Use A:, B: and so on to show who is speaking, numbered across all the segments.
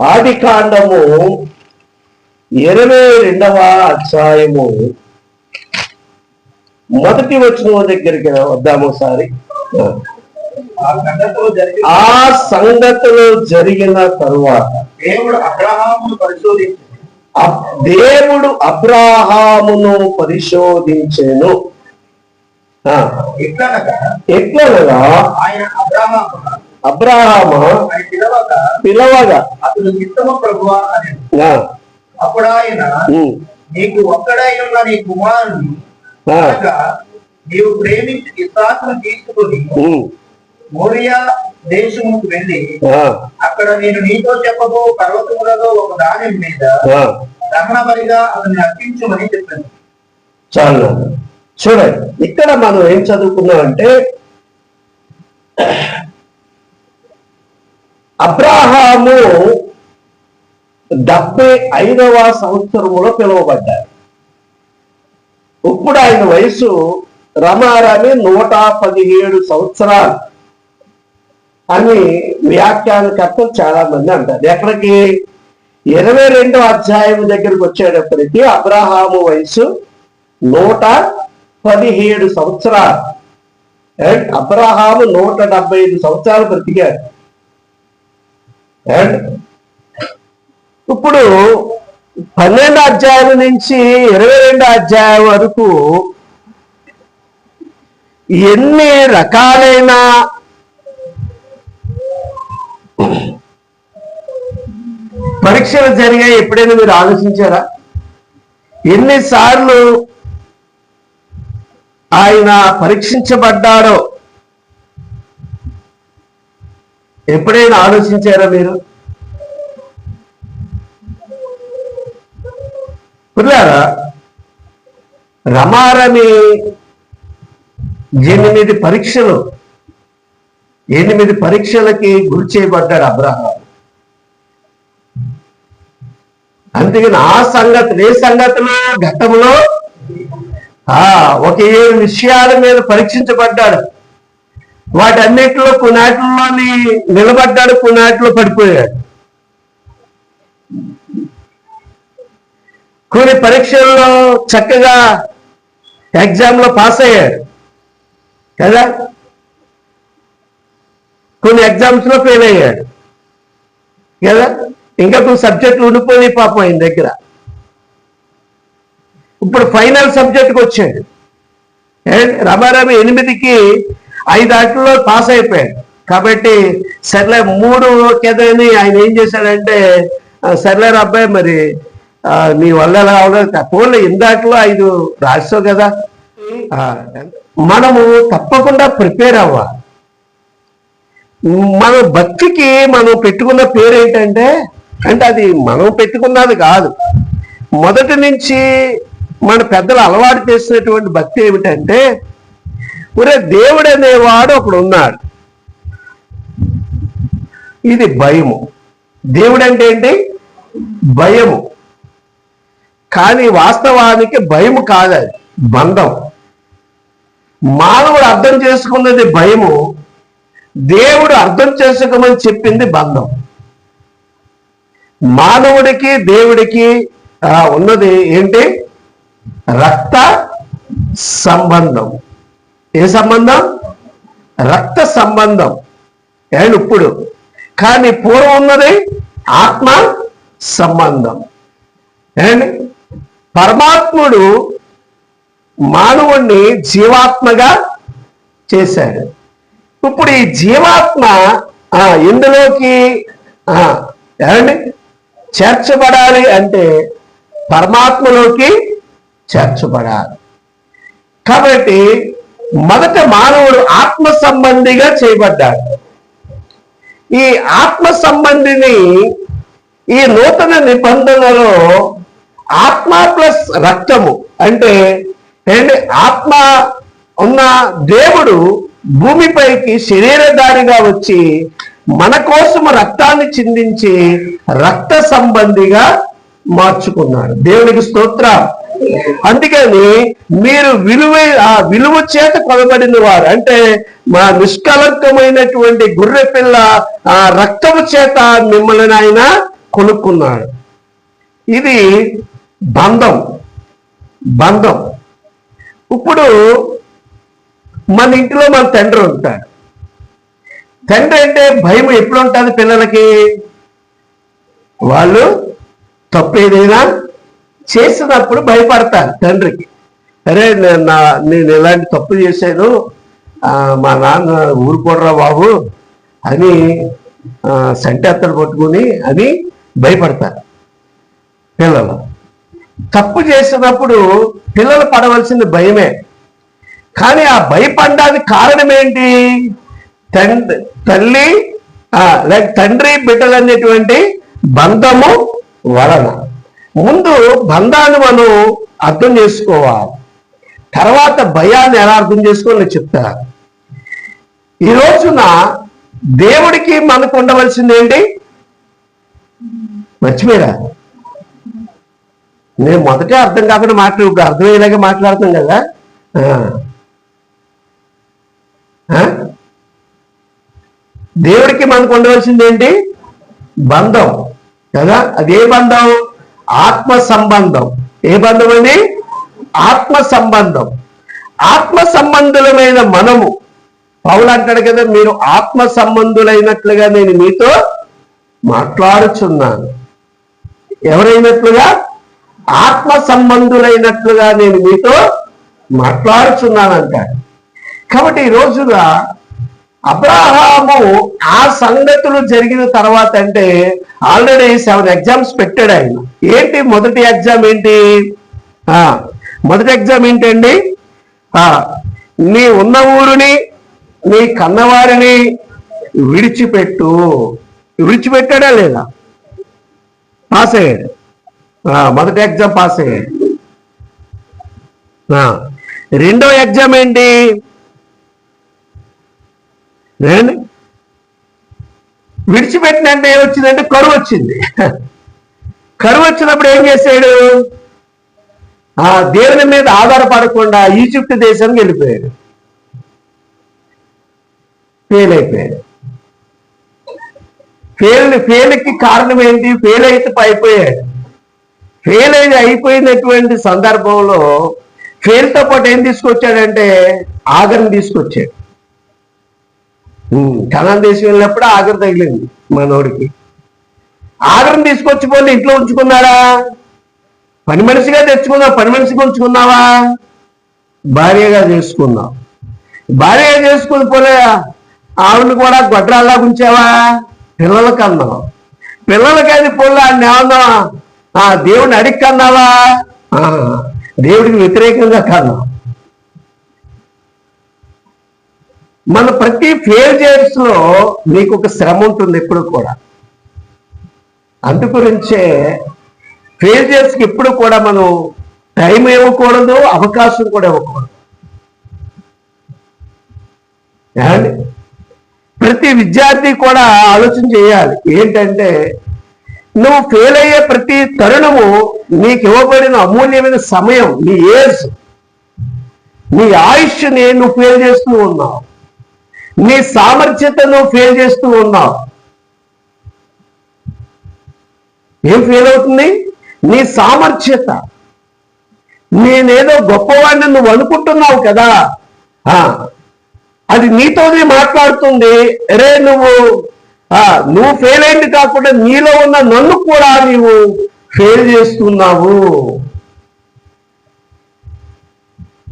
A: ఆది కాండము 22వ అధ్యాయము మొదటి వచనం దగ్గరికి వద్దాము ఒకసారి. ఆ సంగతులు జరిగిన తరువాత దేవుడు అబ్రాహామును పరిశోధించెను. ఎట్లనగా అబ్రాహాము పిలవగా
B: అతడు చిత్తము ప్రభువా అని. అప్పుడు ఆయన, నీకు ఒక్కడైన నీ కుమారుని నీవు ప్రేమించి ఇస్సాకును తీసుకుని మోరియా దేశముకు వెళ్ళి అక్కడ నేను నీతో చెప్పబో పర్వతములలో ఒక దాని మీద దహన బలిగా అతన్ని అర్పించమని చెప్పాను.
A: చాలు చూడండి, ఇక్కడ మనం ఏం చదువుకున్నామంటే అబ్రాహాము 75వ సంవత్సరములో పిలువబడ్డారు. ఇప్పుడు ఆయన వయసు రమారమి 117 సంవత్సరాలు అని వ్యాఖ్యానకర్తలు చాలా మంది అంటారు. ఎక్కడికి 22వ అధ్యాయం దగ్గరికి వచ్చేటప్పటికి అబ్రాహాము వయసు 117 సంవత్సరాలు. అబ్రాహాము 175 సంవత్సరాలు బ్రతికాడు. ఇప్పుడు 12వ అధ్యాయం నుంచి 22వ అధ్యాయం వరకు ఎన్ని రకాలైన పరీక్షలు జరిగాయి ఎప్పుడైనా మీరు ఆలోచించారా? ఎన్నిసార్లు ఆయన పరీక్షించబడ్డాడో ఎప్పుడైనా ఆలోచించారా మీరు? పిల్లారా, రమారమి 8 పరీక్షలకి గురి చేయబడ్డాడు అబ్రాహాం. అందుకని ఏ సంగతిలో ఘట్టంలో ఒక 7 విషయాల మీద పరీక్షించబడ్డాడు. వాటన్నిటిలో కొన్నిటిలోని నిలబడ్డాడు, కొన్నిటిలో పడిపోయాడు. కొన్ని పరీక్షల్లో చక్కగా ఎగ్జామ్లో పాస్ అయ్యాడు కదా, కొన్ని ఎగ్జామ్స్ లో ఫెయిల్ అయ్యాడు కదా, ఇంకా కొన్ని సబ్జెక్టులు ఉండిపోయి పాపం ఆయన దగ్గర. ఇప్పుడు ఫైనల్ సబ్జెక్ట్కి వచ్చాడు. రమారమి 8కి 5 ఆటల్లో పాస్ అయిపోయాడు. కాబట్టి సర్లే 3 కదని ఆయన ఏం చేశాడంటే, సర్లేరు అబ్బాయి మరి నీ వల్ల ఎలా అవలేదు, పోలే 8 ఆటలో 5 రాసావు కదా. మనము తప్పకుండా ప్రిపేర్ అవ్వాలి. మన భక్తికి మనం పెట్టుకున్న పేరు ఏంటంటే, అది మనం పెట్టుకున్నది కాదు, మొదటి నుంచి మన పెద్దలు అలవాటు చేసినటువంటి భక్తి ఏమిటంటే, ఒరే దేవుడు అనేవాడు ఒకడు ఉన్నాడు, ఇది భయము. దేవుడు అంటే ఏంటి? భయము. కానీ వాస్తవానికి భయము కాదు, అది బంధం. మానవుడు అర్థం చేసుకున్నది భయము, దేవుడు అర్థం చేసుకోమని చెప్పింది బంధం. మానవుడికి దేవుడికి ఉన్నది ఏంటి? రక్త సంబంధం. ఏ సంబంధం? రక్త సంబంధం. ఇప్పుడు కానీ పూర్వం ఉన్నది ఆత్మ సంబంధం. పరమాత్ముడు మానవుణ్ణి జీవాత్మగా చేశాడు. ఇప్పుడు ఈ జీవాత్మ ఎందులోకి చేర్చబడాలి అంటే పరమాత్మలోకి చేర్చబడాలి. కాబట్టి మొదట మానవుడు ఆత్మ సంబంధిగా చేయబడ్డాడు. ఈ ఆత్మ సంబంధిని ఈ నూతన నిబంధనలో ఆత్మ ప్లస్ రక్తము అంటే ఆత్మ ఉన్న దేవుడు భూమిపైకి శరీరధారిగా వచ్చి మన కోసం రక్తాన్ని చిందించి రక్త సంబంధిగా మార్చుకున్నాడు. దేవునికి స్తోత్రం. అందుకని మీరు విలువ చేత కొనబడిన వారు అంటే మా నిష్కలంకమైనటువంటి గొర్రె పిల్ల రక్తము చేత మిమ్మల్ని ఆయన కొనుక్కున్నాడు. ఇది బంధం. ఇప్పుడు మన ఇంట్లో మన తండ్రి ఉంటాడు. తండ్రి అంటే భయం ఎప్పుడు ఉంటుంది పిల్లలకి? వాళ్ళు తప్పు ఏదైనా చేసినప్పుడు భయపడతారు తండ్రికి. అరే నేను ఇలాంటి తప్పు చేశాను, మా నాన్న ఊరుకోడరా బాబు అని సంటెత్తలు పట్టుకుని అని భయపడతారు పిల్లలు. తప్పు చేసినప్పుడు పిల్లలు పడవలసింది భయమే. కానీ ఆ భయపడడానికి కారణం ఏంటి? తల్లి లేక తండ్రి బిడ్డలు అనేటువంటి బంధము వలన. ముందు బంధాన్ని మనం అర్థం చేసుకోవాలి, తర్వాత భయాన్ని ఎలా అర్థం చేసుకోవాలో చెప్తా. ఈ రోజున దేవుడికి మనకు ఉండవలసింది ఏంటి? మర్చిపోయారా? నేను మొదటే అర్థం కాకుండా ఇప్పుడు అర్థమయ్యేలాగా మాట్లాడుతాం కదా. దేవుడికి మనకు ఉండవలసింది ఏంటి? బంధం కదా. అదే బంధం? ఆత్మ సంబంధం. ఏ బంధం అండి? ఆత్మ సంబంధం. ఆత్మ సంబంధులమైన మనము, పౌలు అంటాడు కదా, మీరు ఆత్మ సంబంధులైనట్లుగా నేను మీతో మాట్లాడుచున్నాను. ఎవరైనట్లుగా? ఆత్మ సంబంధులైనట్లుగా నేను మీతో మాట్లాడుచున్నాను అంటాడు. కాబట్టి ఈ రోజున అబ్రహాము ఆ సంగతులు జరిగిన తర్వాత, అంటే ఆల్రెడీ 7 ఎగ్జామ్స్ పెట్టాడు ఆయన. ఏంటి మొదటి ఎగ్జామ్ ఏంటి? మొదటి ఎగ్జామ్ ఏంటండి? నీ ఉన్న ఊరుని నీ కన్నవారిని విడిచిపెట్టాడా లేదా? పాస్ అయ్యాడు. మొదటి ఎగ్జామ్ పాస్ అయ్యాడు. రెండో ఎగ్జామ్ ఏంటి? విడిచిపెట్టినంటే ఏమొచ్చిందంటే కరువు వచ్చింది. కరువు వచ్చినప్పుడు ఏం చేశాడు? దేవుని మీద ఆధారపడకుండా ఈజిప్ట్ దేశానికి వెళ్ళిపోయాడు. ఫెయిల్ అయిపోయాడు. ఫెయిల్కి కారణం ఏంటి? ఫెయిల్ అయితే అయిపోయాడు. ఫెయిల్ అయిపోయినటువంటి సందర్భంలో ఫెయిల్తో పాటు ఏం తీసుకొచ్చాడంటే ఆగర్ని తీసుకొచ్చాడు. కనాన్ దేశం వెళ్ళినప్పుడు ఆగరు తగిలింది మనోడికి. ఆగరిని తీసుకొచ్చిపోయి ఇంట్లో ఉంచుకున్నాడా? పని మనిషిగా తెచ్చుకున్నావు. పని మనిషిగా ఉంచుకున్నావా? భార్యగా చేసుకున్నావు. భార్యగా చేసుకుని పోలే ఆవిడని కూడా గొడ్రాల్లా ఉంచావా? పిల్లలకి అన్నావు. పిల్లలకి అది పోలే ఆయన ఏమన్నా దేవుడిని అడిగి కన్నావా? దేవుడికి వ్యతిరేకంగా కన్నావు. మన ప్రతి ఫెయిల్యూర్స్ లో నీకు ఒక శ్రమ ఉంటుంది ఎప్పుడు కూడా. అందుగురించే ఫెయిల్యూర్స్కి ఎప్పుడు కూడా మనం టైం ఇవ్వకూడదు, అవకాశం కూడా ఇవ్వకూడదు. ప్రతి విద్యార్థి కూడా ఆలోచన చేయాలి. ఏంటంటే నువ్వు ఫెయిల్ అయ్యే ప్రతి తరుణము నీకు ఇవ్వబడిన అమూల్యమైన సమయం, నీ ఏజ్, నీ ఆయుష్ని నువ్వు ఫెయిల్ చేస్తూ ఉన్నావు. నీ సామర్థ్యతను ఫెయిల్ చేస్తూ ఉన్నావు. ఏం ఫెయిల్ అవుతుంది? నీ సామర్థ్యత. నేనేదో గొప్పవాడిని నువ్వు అనుకుంటున్నావు కదా, అది నీతోనే మాట్లాడుతుంది. అరే నువ్వు ఫెయిల్ అయింది కాకుండా నీలో ఉన్న నన్ను కూడా నీవు ఫెయిల్ చేస్తున్నావు.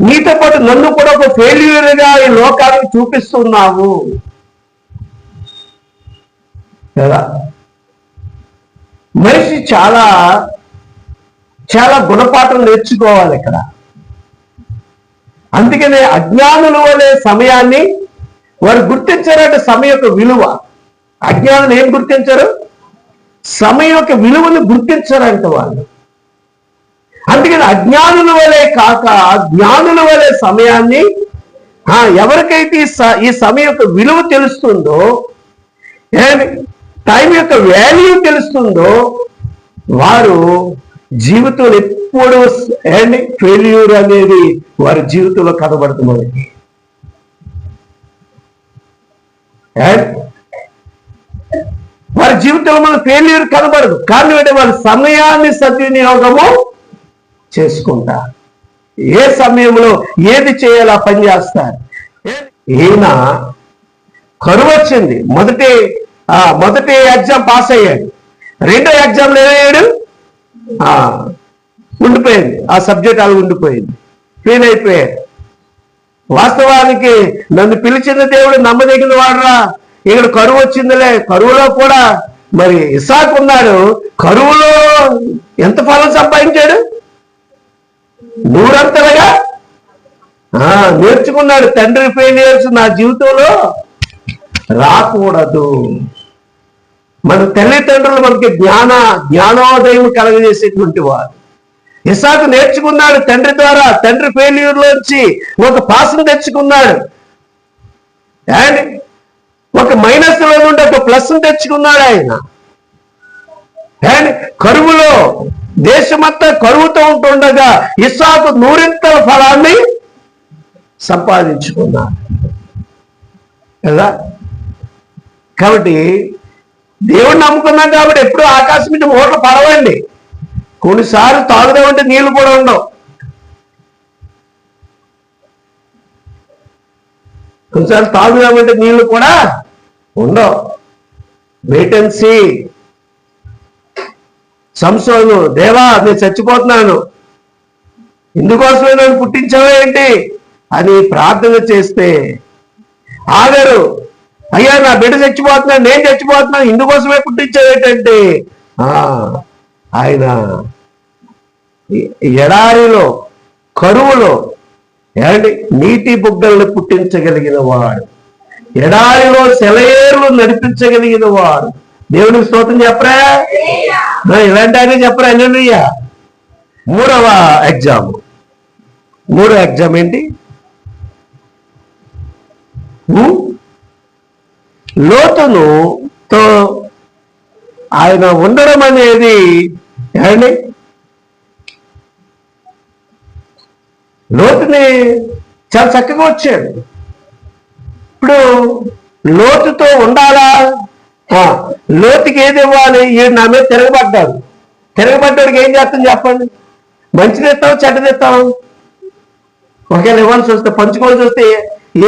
A: నీతో పాటు నన్ను కూడా ఒక ఫెయిల్యూర్గా ఈ లోకానికి చూపిస్తున్నావు కదా. మనిషి చాలా చాలా గుణపాఠం నేర్చుకోవాలి ఇక్కడ. అందుకనే అజ్ఞానుల వలె సమయాన్ని వారు గుర్తించారంటే సమయం యొక్క విలువ. అజ్ఞానులు ఏం గుర్తించారు? సమయం యొక్క విలువను గుర్తించారంట వాళ్ళు. అందుకని అజ్ఞానుల వలె కాక జ్ఞానుల వలె సమయాన్ని, ఎవరికైతే ఈ సమయం యొక్క విలువ తెలుస్తుందో, టైం యొక్క వాల్యూ తెలుస్తుందో, వారు జీవితంలో ఎప్పుడు ఫెయిల్యూర్ అనేది వారి జీవితంలో కనబడుతుంది మనకి. వారి జీవితంలో మన ఫెయిల్యూర్ కనబడదు. కారణం ఏంటంటే వాళ్ళ సమయాన్ని సద్వినియోగము చేసుకుంటారు. ఏ సమయంలో ఏది చేయాలో ఆ పని చేస్తారు. ఈయన కరువు వచ్చింది, మొదటి ఎగ్జామ్ పాస్ అయ్యాడు, రెండో ఎగ్జామ్లో ఏమయ్యాడు, ఉండిపోయింది, ఆ సబ్జెక్ట్ అలా ఉండిపోయింది, ఫెయిల్ అయిపోయాడు. వాస్తవానికి నన్ను పిలిచిన దేవుడు నమ్మదగిన వాడురా, ఇక్కడ కరువు వచ్చిందిలే, కరువులో కూడా మరి ఇస్సాకు ఉన్నాడు, కరువులో ఎంత ఫలం సంపాదించాడు, 100 అంతలుగా నేర్చుకున్నాడు. తండ్రి ఫెయిలియర్స్ నా జీవితంలో రాకూడదు. మన తల్లిదండ్రులు మనకి జ్ఞానోదయం కలగజేసేటువంటి వారు. ఇస్సాకు నేర్చుకున్నాడు తండ్రి ద్వారా, తండ్రి ఫెయిల్యూర్ లోంచి ఒక పాస్ను తెచ్చుకున్నాడు, అండ్ ఒక మైనస్ లో నుండి ఒక ప్లస్ తెచ్చుకున్నాడు ఆయన. అండ్ కరువులో దేశమంతా కరువుతో ఉంటుండగా ఇస్సాకు 100 ఫలాన్ని సంపాదించుకున్నాడు కదా. కాబట్టి దేవుడిని నమ్ముకున్నాం కాబట్టి ఎప్పుడు ఆకాశం నుంచి ఓట్లు పడవండి. కొన్నిసార్లు తాగుదామంటే నీళ్లు కూడా ఉండవు, కొన్నిసార్లు తాగుదామంటే నీళ్లు కూడా ఉండవు. Wait and see. సంసోను, దేవా నేను చచ్చిపోతున్నాను, ఇందుకోసమే నన్ను పుట్టించావా ఏంటి అని ప్రార్థన చేస్తే, ఆగరు, అయ్యా నా బిడ్డ చచ్చిపోతున్నాను, నేను చచ్చిపోతున్నాను, ఇందుకోసమే పుట్టించావేంటంటే ఆయన ఎడారిలో కరువులో ఏమండి నీటి బుగ్గలను పుట్టించగలిగిన వాడు, ఎడారిలో సెలయేర్లు నడిపించగలిగిన వాడు. దేవునికి స్తోత్రం చెప్పరా, ఇలాంటి ఆయన చెప్పరా. హల్లెలూయా. మూడవ ఎగ్జామ్ ఏంటి, లోతుతో ఆయన ఉండడం అనేది ఏమండి, లోతుని చాలా చక్కగా వచ్చాడు. ఇప్పుడు లోతుతో ఉండాలా, లోతుకి ఏది ఇవ్వాలి, ఈయన నా మీద తిరగబడ్డాడికి ఏం చేస్తాం చెప్పండి, మంచిది ఇస్తాం చెడ్డది ఇస్తాం. ఒకవేళ ఇవ్వాల్సి వస్తే పంచుకోవాల్సి వస్తే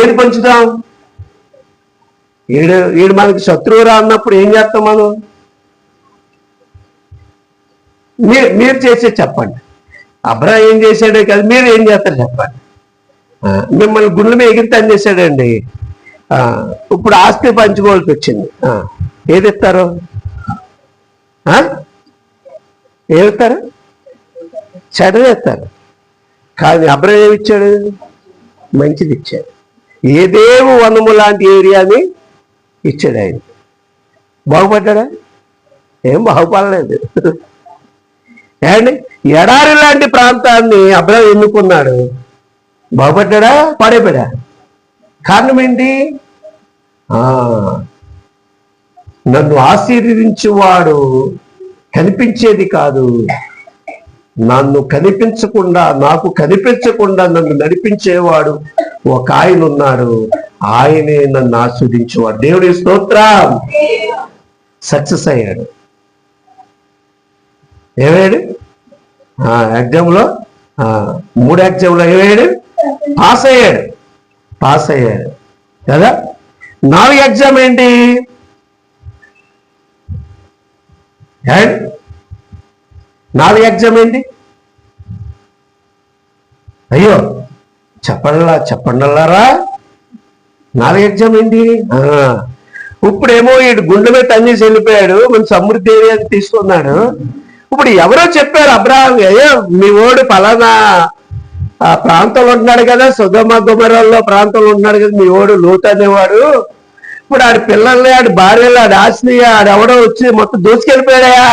A: ఏది పంచుతాం, ఈడు మనకి శత్రువురా అన్నప్పుడు ఏం చేస్తాం మనం, మీరు చేసేది చెప్పండి. అబ్రహాం ఏం చేశాడే కదా, మీరు ఏం చేస్తారు చెప్పండి. మిమ్మల్ని గుండెల మీద ఎగిరితే అని చేశాడండి. ఇప్పుడు ఆస్తి పంచుకోవాల్సి వచ్చింది, ఏది ఇస్తారు, ఏమిస్తారు, చెడ్డది కానీ అబ్రహాం ఏమి ఇచ్చాడు, మంచిది ఇచ్చాడు. ఏదేవు వనము లాంటి ఏరియాని ఇచ్చాడు ఆయన. బాగుపడ్డా, ఏం బాగుపడలేదు. ఏమండి ఎడారి లాంటి ప్రాంతాన్ని అబ్రహాం ఎన్నుకున్నాడు, బాగుపడ్డా పాడైపోయా. కారణం ఏంటి, నన్ను ఆశీర్వదించువాడు కనిపించేది కాదు, నన్ను కనిపించకుండా నాకు కనిపించకుండా నన్ను నడిపించేవాడు ఒక ఆయన ఉన్నాడు, ఆయనే నన్ను ఆస్వాదించేవాడు. దేవుడి స్తోత్రం. సక్సెస్ అయ్యాడు. ఏమయ్యాడు ఎగ్జామ్లో, 3 ఎగ్జామ్లో ఏమయ్యాడు, పాస్ అయ్యాడు కదా. 4 ఎగ్జామ్ ఏంటి, 4 ఎగ్జామ్ ఏంటి, అయ్యో చెప్పండిలారా 4 ఎగ్జామ్ ఏంటి. ఇప్పుడేమో వీడు గుండె మీద తన్నేసి వెళ్ళిపోయాడు, మన సమృద్ధి ఏరియాని తీసుకున్నాడు. ఇప్పుడు ఎవరో చెప్పారు, అబ్రహాం అయ్యో మీ ఓడు ఫలానా ఆ ప్రాంతంలో ఉంటున్నాడు కదా, సొదొమ గొమొర్రాలో ప్రాంతంలో ఉంటున్నాడు కదా మీ ఓడు లోతు అనేవాడు, ఇప్పుడు ఆడి పిల్లల్ని ఆడి భార్యలు ఆడి ఆస్తిని ఆడెవడో వచ్చి మొత్తం దోచుకెళ్ళిపోయాడయా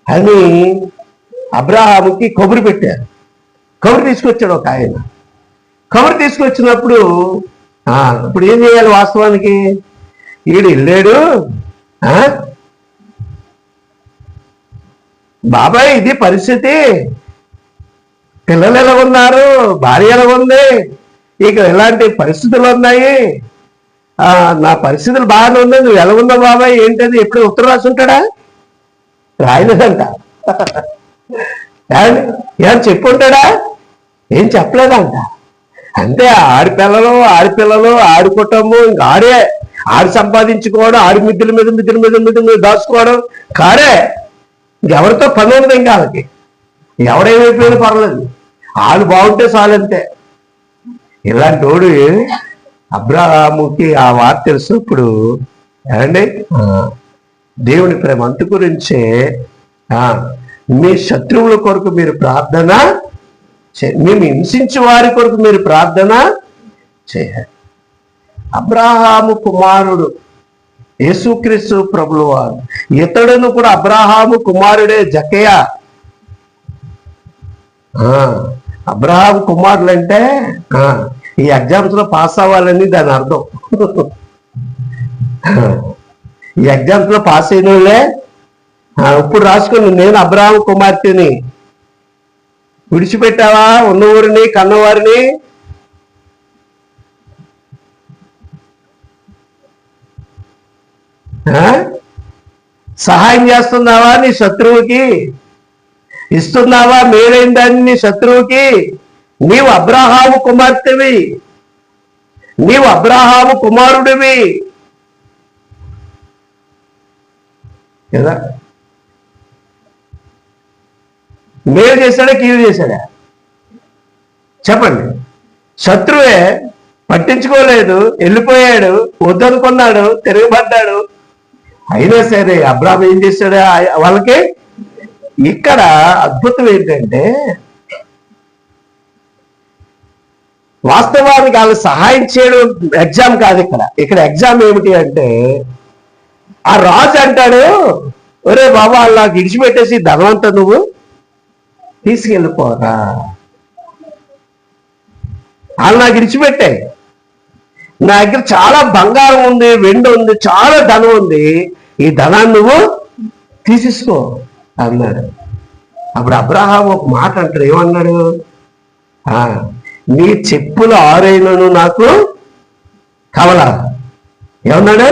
A: అని అబ్రహాముకి కబురు పెట్టారు. కబురు తీసుకొచ్చాడు ఒక ఆయన. కబురు తీసుకొచ్చినప్పుడు ఇప్పుడు ఏం చేయాలి, వాస్తవానికి ఈడు వెళ్ళాడు, బాబాయ్ ఇది పరిస్థితి, పిల్లలు ఎలా ఉన్నారు, భార్య ఎలా ఉంది, ఇక ఎలాంటి పరిస్థితులు ఉన్నాయి, నా పరిస్థితులు బాగానే ఉన్నాయి, నువ్వు ఎలా ఉన్నావు బాబాయ్ ఏంటది ఎప్పుడు ఉత్తరం రాసి ఉంటాడా? రాయలేదంట. ఏమని చెప్పుంటాడా? ఏం చెప్పలేదంట. అంటే ఆడపిల్లలు ఆడి కుటుంబం ఇంకా ఆడి సంపాదించుకోవడం, ఆడి మిద్దెల మీద దాచుకోవడం కాడే. ఇంకెవరితో పని ఉండదు ఇంకా వాళ్ళకి. ఎవడేమైపోయినా పర్లేదు, ఆడు బాగుంటే చాలంతే. ఇలాంటి వాడు అబ్రాహాముకి ఆ వార్త తెలిసినప్పుడు ఏమండి దేవుని ప్రేమ అంతు గురించే మీ శత్రువుల కొరకు మీరు ప్రార్థన మేము హింసించే వారి కొరకు మీరు ప్రార్థన చేయాలి. అబ్రాహాము కుమారుడు యేసుక్రీస్తు ప్రభుల వారు, ఇతడును కూడా అబ్రాహాము కుమారుడే జకయ్య. అబ్రాహాము కుమారులు అంటే ఈ ఎగ్జామ్స్ లో పాస్ అవ్వాలని దాని అర్థం. ఈ ఎగ్జామ్స్ లో పాస్ అయిన వాళ్ళే ఇప్పుడు రాసుకుని నేను అబ్రాహాము కుమార్తెని, విడిచిపెట్టావా ఉన్న ఊరిని కన్నవారిని. సహాయం చేస్తున్నావా నీ శత్రువుకి? ఇస్తున్నావా మేలైన దాన్ని నీ శత్రువుకి? నీవు అబ్రాహాము కుమార్తెవి, నీవు అబ్రాహాము కుమారుడివి కదా. మేలు చేశాడా కీడు చేశాడా చెప్పండి? శత్రువే, పట్టించుకోలేదు, వెళ్ళిపోయాడు, వద్దనుకున్నాడు, తిరగబడ్డాడు. అయినా సరే అబ్రాహాము ఏం చేశాడు వాళ్ళకి? ఇక్కడ అద్భుతం ఏంటంటే వాస్తవానికి వాళ్ళు సహాయం చేయడం ఎగ్జామ్ కాదు. ఇక్కడ ఎగ్జామ్ ఏమిటి అంటే ఆ రాజు అంటాడు, ఒరే బాబా వాళ్ళు నాకు ఇడిచిపెట్టేసి ధనవంతా నువ్వు తీసుకెళ్ళిపోరా, వాళ్ళు నాకు ఇడిచిపెట్టాయి, నా దగ్గర చాలా బంగారం ఉంది, వెండి ఉంది, చాలా ధనం ఉంది, ఈ ధనాన్ని నువ్వు తీసేసుకో అన్నాడు. అప్పుడు అబ్రాహాం ఒక మాట అంటాడు, ఏమన్నాడు? నీ చెప్పుల ఆరైనను నాకు కవలా. ఏమన్నాడు?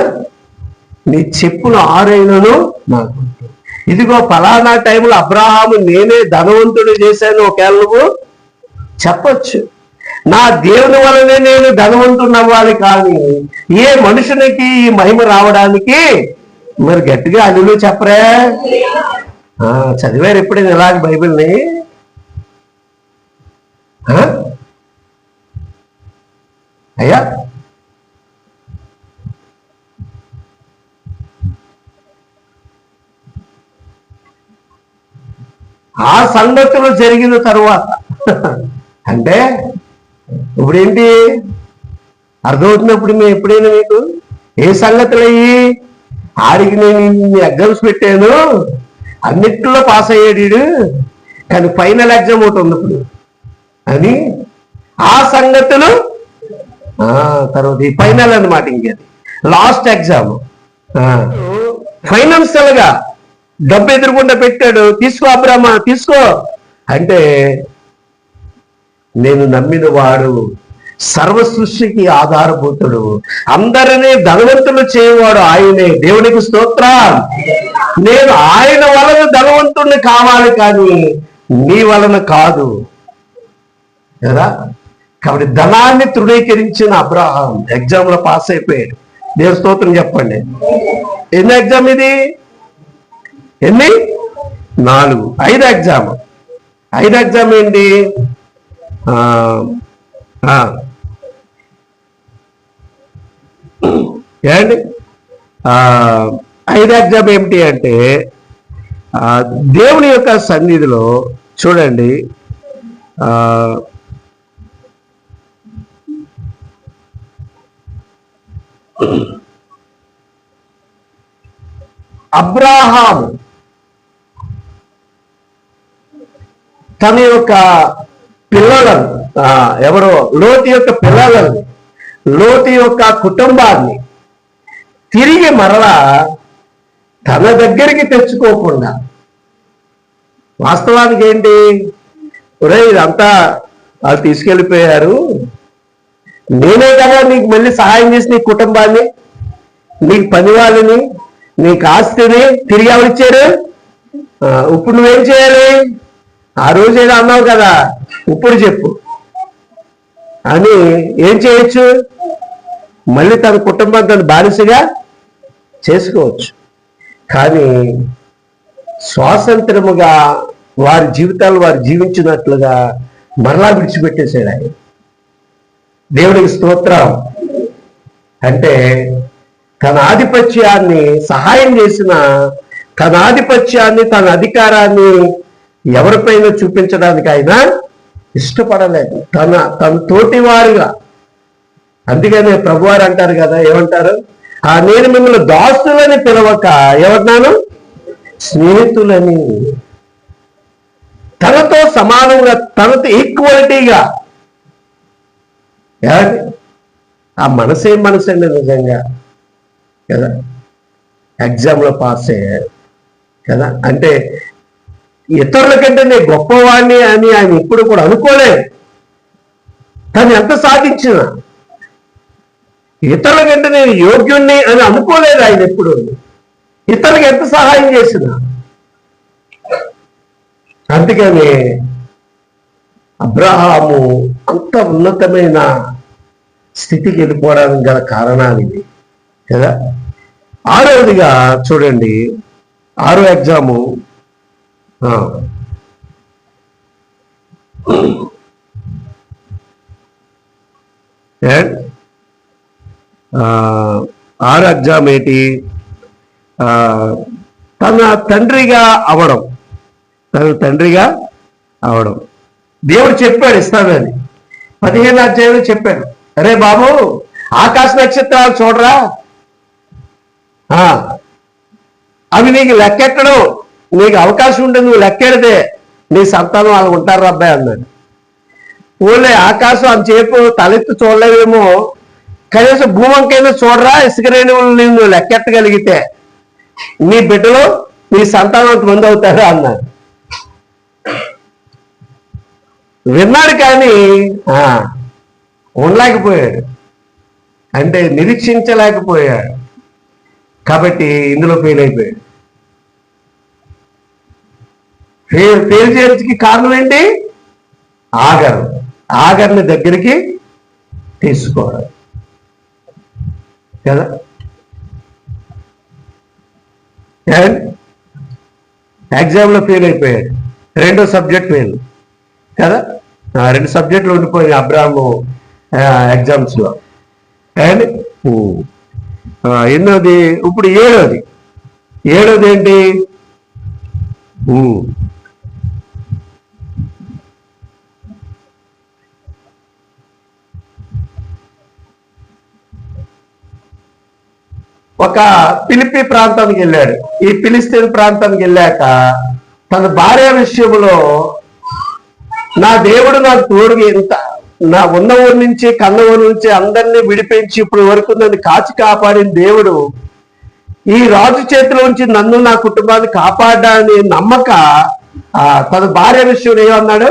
A: నీ చెప్పుల ఆరైనను నాకు. ఇదిగో ఫలానా టైంలో అబ్రాహాము నేనే ధనవంతుడు చేశాను ఒకవేళ నువ్వు చెప్పొచ్చు. నా దేవుని వలనే నేను ధనవంతుడు అవ్వాలి, కానీ ఏ మనుషునికి ఈ మహిమ రావడానికి మరి గట్టిగా అల్లులు చెప్పరే. చదివారు ఎప్పుడైనా ఇలాగ బైబిల్ని? అయ్యా ఆ సంగతులు జరిగిన తరువాత అంటే ఇప్పుడేంటి అర్థమవుతున్నప్పుడు మేము ఎప్పుడైనా మీకు ఏ సంగతులు అయ్యి ఆడికి నేను ఎగ్జామ్స్ పెట్టాను అన్నిట్లో పాస్ అయ్యాడు కానీ ఫైనల్ ఎగ్జామ్ ఒకటి ఉంది ఇప్పుడు అని ఆ సంగతులు తర్వాత ఈ ఫైనల్ అన్నమాట. ఇంకేది లాస్ట్ ఎగ్జామ్ ఫైనాన్షియల్ గా డబ్బు ఎదురుకుండా పెట్టాడు, తీసుకో అబ్రామా తీసుకో అంటే, నేను నమ్మిన వాడు సర్వ సృష్టికి ఆధారభూతుడు, అందరినీ ధనవంతులు చేయవాడు ఆయనే. దేవునికి స్తోత్రం. నేను ఆయన వలన ధనవంతుడిని కావాలి కానీ నీ వలన కాదు కదా. కాబట్టి ధనాన్ని తృణీకరించిన అబ్రాహాం ఎగ్జామ్ లో పాస్ అయిపోయాడు. దేవుని స్తోత్రం చెప్పండి. ఎన్ని ఎగ్జామ్ ఇది? ఎన్ని? 4. 5 ఎగ్జామ్. 5 ఎగ్జామ్ ఏంటి? ఏంటి 5 ఎగ్జామ్ ఏమిటి అంటే దేవుని యొక్క సన్నిధిలో చూడండి, అబ్రాహాం తన యొక్క పిల్లలను ఎవరో లోతు యొక్క పిల్లలను, లోతు యొక్క కుటుంబాన్ని తిరిగి మరలా తన దగ్గరికి తెచ్చుకోకుండా, వాస్తవానికి ఏంటి, ఒరే ఇదంతా వాళ్ళు తీసుకెళ్ళిపోయారు, నేనే కదా నీకు మళ్ళీ సహాయం చేసి నీ కుటుంబాన్ని, నీకు పని వాళ్ళని, నీకు ఆస్తిని తిరిగి ఎవరిచ్చారు? ఇప్పుడు నువ్వేం చేయాలి? ఆ రోజు ఏదో అన్నావు కదా, ఇప్పుడు చెప్పు అని ఏం చేయొచ్చు? మళ్ళీ తన కుటుంబం తన బానిసగా చేసుకోవచ్చు. కానీ స్వాతంత్రముగా వారి జీవితాలు వారు జీవించినట్లుగా మరలా విడిచిపెట్టేశాడు ఆయన. దేవునికి స్తోత్రం. అంటే తన ఆధిపత్యాన్ని సహాయం చేసిన, తన ఆధిపత్యాన్ని తన అధికారాన్ని ఎవరిపైన చూపించడానికి ఆయన ఇష్టపడలేదు, తన తోటి వారుగా. అందుకనే ప్రభువారు అంటారు కదా, ఏమంటారు? నేను మిమ్మల్ని దాసులని పిలవక ఏమన్నాను? స్నేహితులని. తనతో సమానంగా, తనతో ఈక్వాలిటీగా. ఆ మనసేం మనసు అండి నిజంగా కదా. ఎగ్జామ్లో పాస్ అయ్యాడు కదా, అంటే ఇతరుల కంటే నేను గొప్పవాడిని అని ఆయన ఇప్పుడు కూడా అనుకోలేదు. తను ఎంత సాధించిన ఇతరుల కంటే నేను యోగ్యుణ్ణి అని అనుకోలేదు ఆయన ఎప్పుడు. ఇతరులకు ఎంత సహాయం చేసిన. అందుకని అబ్రహాము అంత ఉన్నతమైన స్థితికి వెళ్ళిపోవడానికి గల కారణాలు ఇవి కదా. ఆరవదిగా చూడండి, 6వ ఎగ్జాము. 6వ ఎగ్జామ్ ఏంటి? తన తండ్రిగా అవడం. దేవుడు చెప్పాడు ఇస్తానని. 15వ అధ్యాయంలో చెప్పాడు, అరే బాబు ఆకాశ నక్షత్రాలు చూడరా, అవి నీకు లెక్కెట్టడం, నీకు అవకాశం ఉంటుంది, నువ్వు లెక్కెడితే నీ సంతానం వాళ్ళు ఉంటారు అబ్బాయి అన్నాడు. ఊళ్ళో ఆకాశం అంతసేపు తలెత్తి చూడలేవేమో, కనీసం భూమంకైనా చూడరా, ఇసుక రేణువులు నువ్వు లెక్కెట్టగలిగితే నీ బిడ్డలో నీ సంతానం అంతమంది అవుతారు అన్నాడు. విన్నాడు కానీ ఉండలేకపోయాడు, అంటే నిరీక్షించలేకపోయాడు. కాబట్టి ఇందులో ఫెయిల్ అయిపోయాడు. ఫెయిల్ చేయడానికి కారణం ఏంటి? ఆగర్ని దగ్గరికి తీసుకోవడం కదా. ఎగ్జామ్లో ఫెయిల్ అయిపోయాడు, 2వ సబ్జెక్ట్ ఫెయిల్ కదా. 2 సబ్జెక్టులు ఉండిపోయాయి అబ్రాహాము ఎగ్జామ్స్లో. అండ్ ఎన్నోది? ఇప్పుడు 7వది. 7వది ఏంటి? ఒక ఫిలిప్పీ ప్రాంతానికి వెళ్ళాడు. ఈ ఫిలిస్తీన్ ప్రాంతానికి వెళ్ళాక తన భార్య విషయంలో, నా దేవుడు నాకు తోడుగా ఎంత, నా ఉన్న ఊరి నుంచి కన్న ఊరి నుంచి అందరినీ విడిపించి ఇప్పుడు వరకు నన్ను కాచి కాపాడిన దేవుడు ఈ రాజు చేతిలో నుంచి నన్ను నా కుటుంబాన్ని కాపాడాలని నమ్మక తన భార్య విషయంలో ఏమన్నాడు?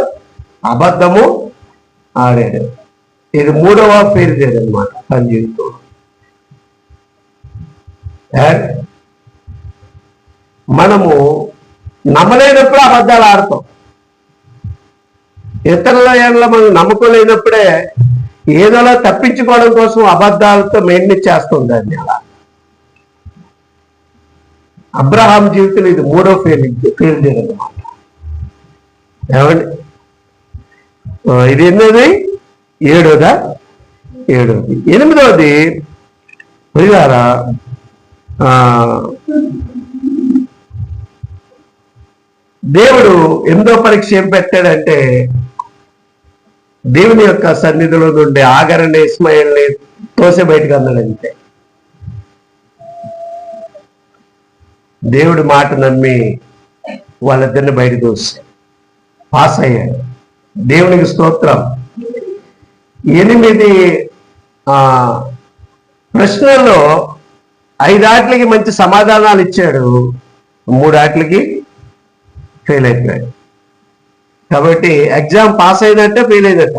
A: అబద్ధము ఆడాడు. ఇది 3వ పేరు అనమాట తన జీవితంలో. మనము నమ్మలేనప్పుడు అబద్ధాలు ఆడతాం. ఇతరుల మనం నమ్మకం లేనప్పుడే ఏదోలా తప్పించుకోవడం కోసం అబద్ధాలతో మెయింటైన్ చేస్తుంది దాన్ని. అలా అబ్రహాం జీవితంలో ఇది 3వ ఫెయిల్ చేయదన్నమాట. ఏమండి? ఇది ఎన్నోది? 7వదా? 7వది. 8వది ప్రియులారా, దేవుడు 8వ పరీక్ష ఏం పెట్టాడంటే, దేవుని యొక్క సన్నిధిలో నుండి ఆగర్ని ఇస్మాయిల్ని తోసే బయటకు అన్నాడంటే. దేవుడి మాట నమ్మి వాళ్ళిద్దరిని బయటకు తోసి పాస్ అయ్యాడు. దేవునికి స్తోత్రం. 8 ప్రశ్నల్లో 5 ఆటలకి మంచి సమాధానాలు ఇచ్చాడు, 3 ఆటలకి ఫెయిల్ అయిపోయాడు. కాబట్టి ఎగ్జామ్ పాస్ అయినట్టే ఫెయిల్ అయినట్ట.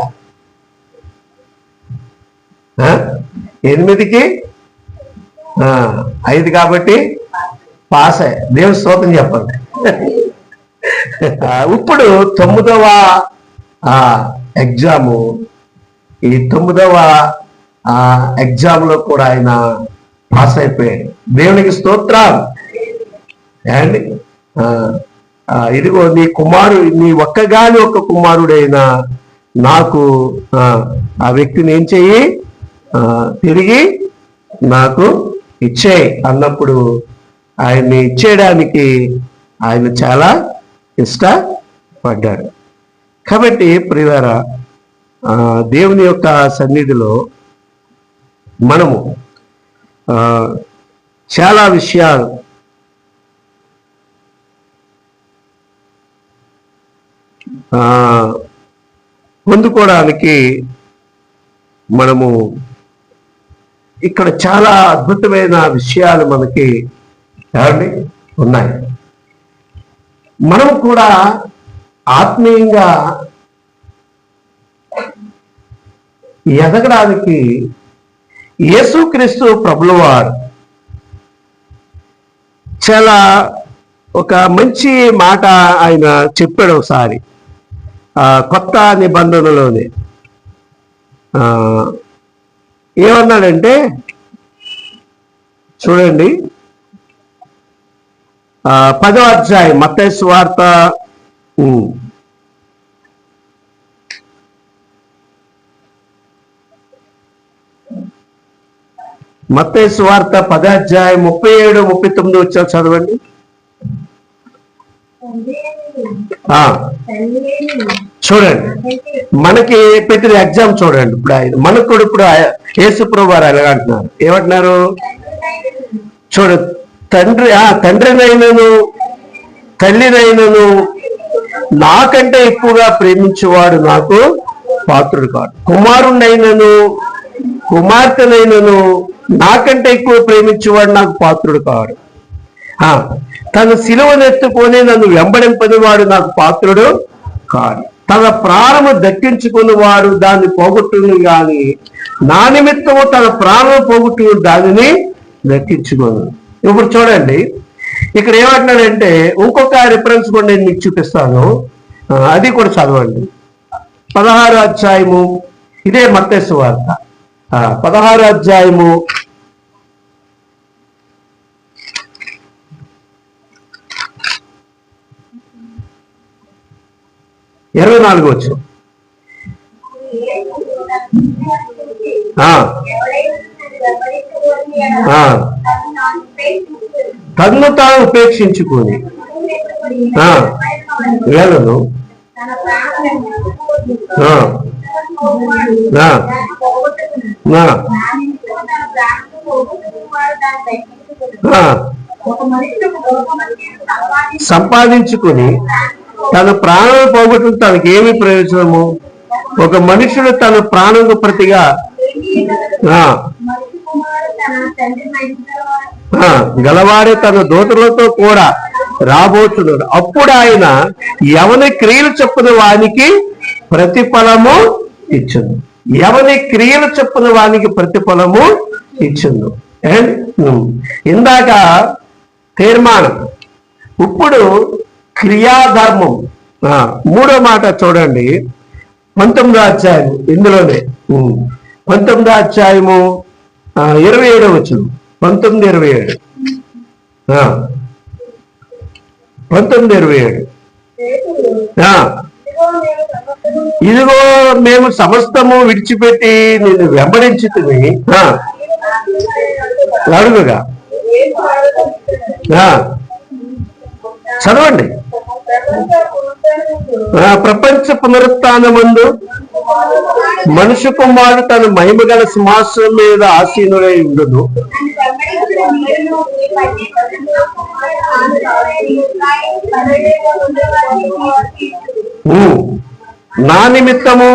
A: 8కి 5 కాబట్టి పాస్ అయ్యి దేవుని స్తోత్రం చెప్పండి. ఇప్పుడు 9వ ఎగ్జాము. ఈ 9వ ఎగ్జామ్లో కూడా ఆయన పాస్ అయిపోయాడు. దేవునికి స్తోత్రం. అండి ఇదిగో నీ ఒక్కగాని ఒక్క కుమారుడైన నాకు ఆ వ్యక్తిని ఏం చెయ్యి, తిరిగి నాకు ఇచ్చేయి అన్నప్పుడు ఆయన్ని ఇచ్చేయడానికి ఆయన చాలా ఇష్టపడ్డాడు. కాబట్టి ప్రియులారా, దేవుని యొక్క సన్నిధిలో మనము చాలా విషయాలు పొందుకోవడానికి మనము ఇక్కడ చాలా అద్భుతమైన విషయాలు మనకి ఏమండి ఉన్నాయి. మనం కూడా ఆత్మీయంగా ఎదగడానికి యేసుక్రీస్తు ప్రభుల వారు చాలా ఒక మంచి మాట ఆయన చెప్పాడు ఒకసారి కొత్త నిబంధనలోనే. ఏమన్నాడంటే చూడండి, 10వ అధ్యాయం మత్తయి సువార్త మత్తయి సువార్త 10వ అధ్యాయం 37, 39 వచ్చారు చదవండి. చూడండి, మనకి పెట్టిన ఎగ్జామ్ చూడండి. ఇప్పుడు ఆయన మనకు కూడా ఇప్పుడు యేసుప్రభు వారు ఎలాగ అంటున్నారు, ఏమంటున్నారు చూడు. తండ్రినైనను తల్లినైనను నాకంటే ఎక్కువగా ప్రేమించేవాడు నాకు పాత్రుడు కాడు. కుమారుడైనను కుమార్తెనైనను నాకంటే ఎక్కువ ప్రేమించేవాడు నాకు పాత్రుడు కాడు. తన సిలువనెత్తుకొని నన్ను వెంబడింపని వాడు నాకు పాత్రుడు కాడు. తన ప్రాణము దక్కించుకుని వాడు దాన్ని పోగొట్టును గాని నా నిమిత్తము తన ప్రాణం పోగొట్టు దానిని దక్కించుకోను. ఇప్పుడు చూడండి, ఇక్కడ ఏమంటున్నాడంటే ఇంకొక రిఫరెన్స్ కూడా నేను మీకు చూపిస్తాను, అది కూడా చదవండి. 16వ అధ్యాయము, ఇదే మత్తయి సువార్త 16వ అధ్యాయము 24 వచ్చు. తన్ను తాను ఉపేక్షించుకొని వేలను సంపాదించుకుని తన ప్రాణం పోగొట్టుకుని తనకి ఏమి ప్రయోజనము? ఒక మనుషుడు తన ప్రాణంకు ప్రతిగా గలవాడే తన దూతలతో కూడా రాబోతున్నాడు. అప్పుడు ఆయన ఎవని క్రియలు చొప్పున వానికి ప్రతిఫలము ఇచ్చును. ఎవని క్రియలు చొప్పున వానికి ప్రతిఫలము ఇచ్చును. ఇందాక తీర్మానం, ఇప్పుడు క్రియాధర్మం. 3వ మాట చూడండి, 19వ అధ్యాయం, ఇందులోనే 19వ అధ్యాయము 27 వచ్చు. 19:27 ఇదిగో మేము సమస్తము విడిచిపెట్టి నేను వెంబడించుకుని అడుగుగా చదవండి. ప్రపంచ పునరుత్థానమందు మనుష్య కుమారుడు తన మహిమ గల సింహాసనం మీద ఆసీనుడై ఉండును. నా నిమిత్తము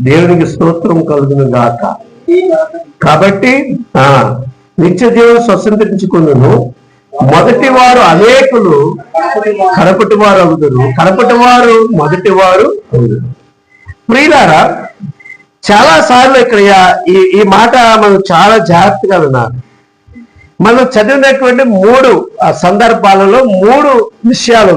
A: దేవునికి స్తోత్రం కలుగును గాక. కాబట్టి నిత్య జీవం స్వతంత్రించుకును. మొదటి వారు అనేకులు, కడపటి వారు అవుదురు. కడపటి వారు మొదటి వారు అవుదురు. ప్రియులారా, చాలా సార్లు ఇక్కడ ఈ మాట మనం చాలా జాగ్రత్తగా వినాలి. మనం చదివినటువంటి 3 సందర్భాలలో 3 విషయాలు